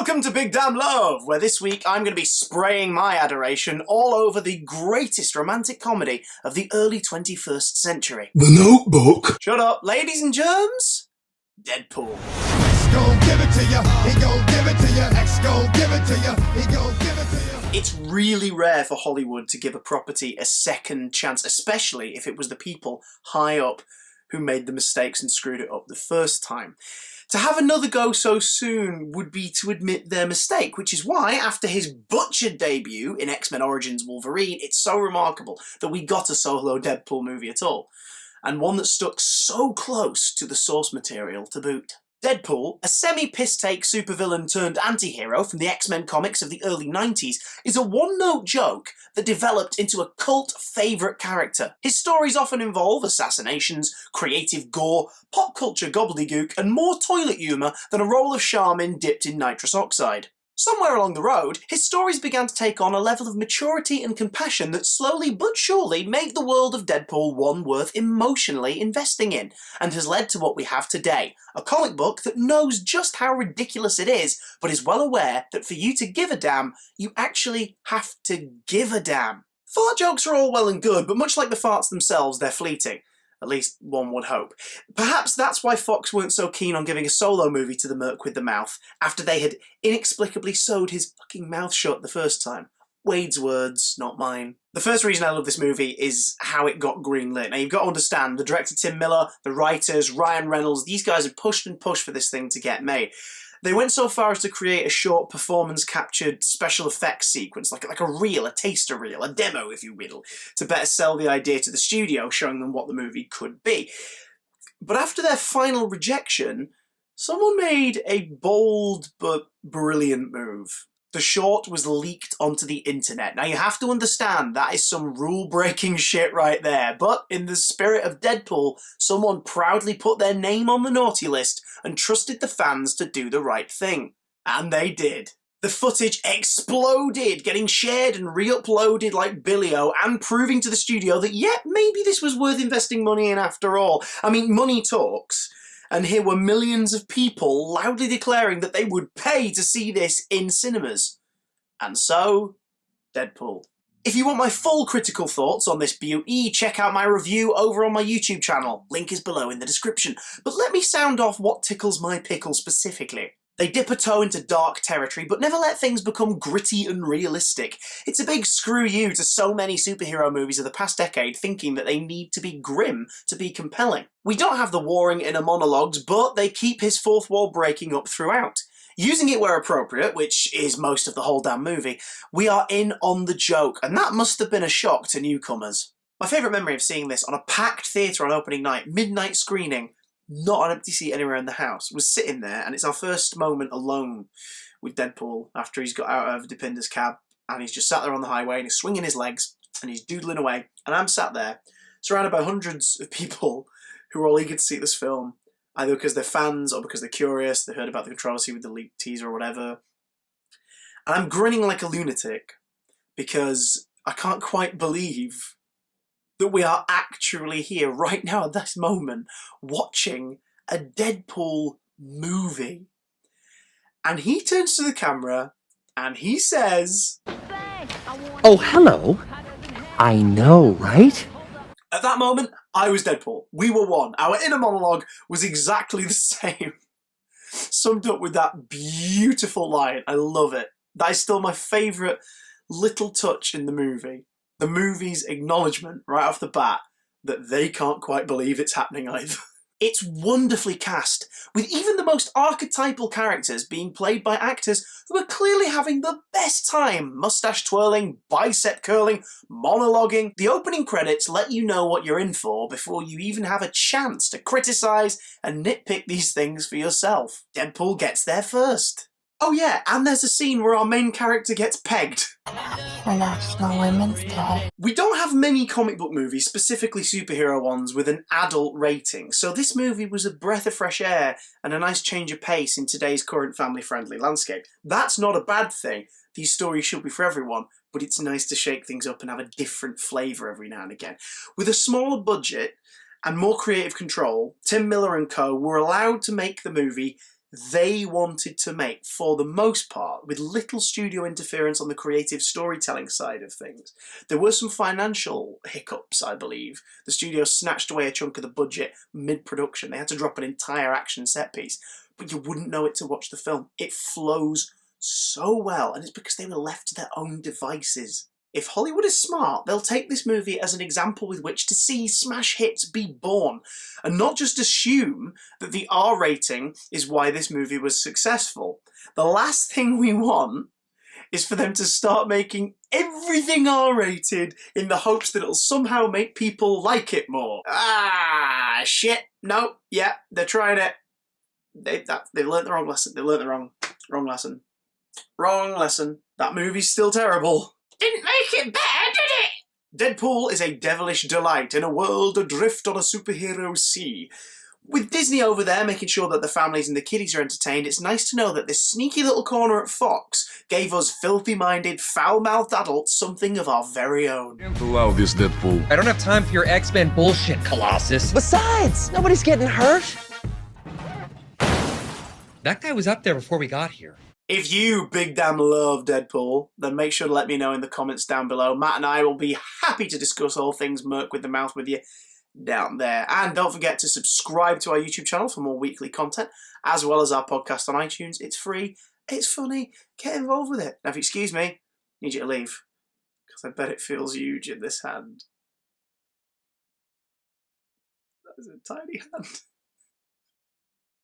Welcome to Big Damn Love, where this week I'm going to be spraying my adoration all over the greatest romantic comedy of the early 21st century. The Notebook. Shut up, ladies and germs. Deadpool. X gon' give it to ya, he gon' give it to ya. X gon' give it to ya, he gon' give it to ya. It's really rare for Hollywood to give a property a second chance, especially if it was the people high up who made the mistakes and screwed it up the first time. To have another go so soon would be to admit their mistake, which is why, after his butchered debut in X-Men Origins Wolverine, it's so remarkable that we got a solo Deadpool movie at all, and one that stuck so close to the source material to boot. Deadpool, a semi-piss-take supervillain turned anti-hero from the X-Men comics of the early 90s, is a one-note joke that developed into a cult favourite character. His stories often involve assassinations, creative gore, pop culture gobbledygook, and more toilet humour than a roll of Charmin dipped in nitrous oxide. Somewhere along the road, his stories began to take on a level of maturity and compassion that slowly but surely made the world of Deadpool one worth emotionally investing in, and has led to what we have today, a comic book that knows just how ridiculous it is, but is well aware that for you to give a damn, you actually have to give a damn. Fart jokes are all well and good, but much like the farts themselves, they're fleeting. At least one would hope. Perhaps that's why Fox weren't so keen on giving a solo movie to the Merc with the Mouth, after they had inexplicably sewed his fucking mouth shut the first time. Wade's words, not mine. The first reason I love this movie is how it got greenlit. Now you've got to understand, the director Tim Miller, the writers, Ryan Reynolds, these guys had pushed and pushed for this thing to get made. They went so far as to create a short performance-captured special effects sequence, like a reel, a taster reel, a demo, if you will, to better sell the idea to the studio, showing them what the movie could be. But after their final rejection, someone made a bold but brilliant move. The short was leaked onto the internet. Now you have to understand that is some rule-breaking shit right there, but in the spirit of Deadpool, someone proudly put their name on the naughty list and trusted the fans to do the right thing. And they did. The footage exploded, getting shared and re-uploaded like Billy-O, and proving to the studio that, yeah, maybe this was worth investing money in after all. I mean, money talks. And here were millions of people loudly declaring that they would pay to see this in cinemas. And so, Deadpool. If you want my full critical thoughts on this beauty, check out my review over on my YouTube channel. Link is below in the description. But let me sound off what tickles my pickle specifically. They dip a toe into dark territory, but never let things become gritty and realistic. It's a big screw you to so many superhero movies of the past decade thinking that they need to be grim to be compelling. We don't have the warring inner monologues, but they keep his fourth wall breaking up throughout. Using it where appropriate, which is most of the whole damn movie, we are in on the joke, and that must have been a shock to newcomers. My favourite memory of seeing this on a packed theatre on opening night, midnight screening, not an empty seat anywhere in the house, was sitting there, and it's our first moment alone with Deadpool after he's got out of Dipinder's cab, and he's just sat there on the highway and he's swinging his legs and he's doodling away, and I'm sat there surrounded by hundreds of people who are all eager to see this film, either because they're fans or because they're curious, they heard about the controversy with the leaked teaser or whatever, and I'm grinning like a lunatic because I can't quite believe that we are actually here right now at this moment watching a Deadpool movie. And he turns to the camera and he says, "Oh, hello. I know, right?" At that moment, I was Deadpool. We were one. Our inner monologue was exactly the same. Summed up with that beautiful line. I love it. That is still my favourite little touch in the movie. The movie's acknowledgement right off the bat that they can't quite believe it's happening either. It's wonderfully cast, with even the most archetypal characters being played by actors who are clearly having the best time, mustache twirling, bicep curling, monologuing. The opening credits let you know what you're in for before you even have a chance to criticise and nitpick these things for yourself. Deadpool gets there first. Oh yeah, and there's a scene where our main character gets pegged. For National Women's Day. We don't have many comic book movies, specifically superhero ones, with an adult rating, so this movie was a breath of fresh air and a nice change of pace in today's current family-friendly landscape. That's not a bad thing. These stories should be for everyone, but it's nice to shake things up and have a different flavour every now and again. With a smaller budget and more creative control, Tim Miller and co. were allowed to make the movie they wanted to make, for the most part, with little studio interference on the creative storytelling side of things. There were some financial hiccups, I believe. The studio snatched away a chunk of the budget mid-production. They had to drop an entire action set piece, but you wouldn't know it to watch the film. It flows so well, and it's because they were left to their own devices. If Hollywood is smart, they'll take this movie as an example with which to see smash hits be born, and not just assume that the R rating is why this movie was successful. The last thing we want is for them to start making everything R-rated in the hopes that it'll somehow make people like it more. Ah, shit. No, yeah, they're trying it. They've learnt the wrong lesson. They learnt the wrong lesson. Wrong lesson. That movie's still terrible. Didn't make it better, did it? Deadpool is a devilish delight in a world adrift on a superhero sea. With Disney over there making sure that the families and the kiddies are entertained, it's nice to know that this sneaky little corner at Fox gave us filthy-minded, foul-mouthed adults something of our very own. Can't allow this, Deadpool. I don't have time for your X-Men bullshit, Colossus. Besides, nobody's getting hurt. That guy was up there before we got here. If you big damn love Deadpool, then make sure to let me know in the comments down below. Matt and I will be happy to discuss all things Merc with the Mouth with you down there. And don't forget to subscribe to our YouTube channel for more weekly content, as well as our podcast on iTunes. It's free, it's funny, get involved with it. Now if you excuse me, I need you to leave, because I bet it feels huge in this hand. That is a tiny hand.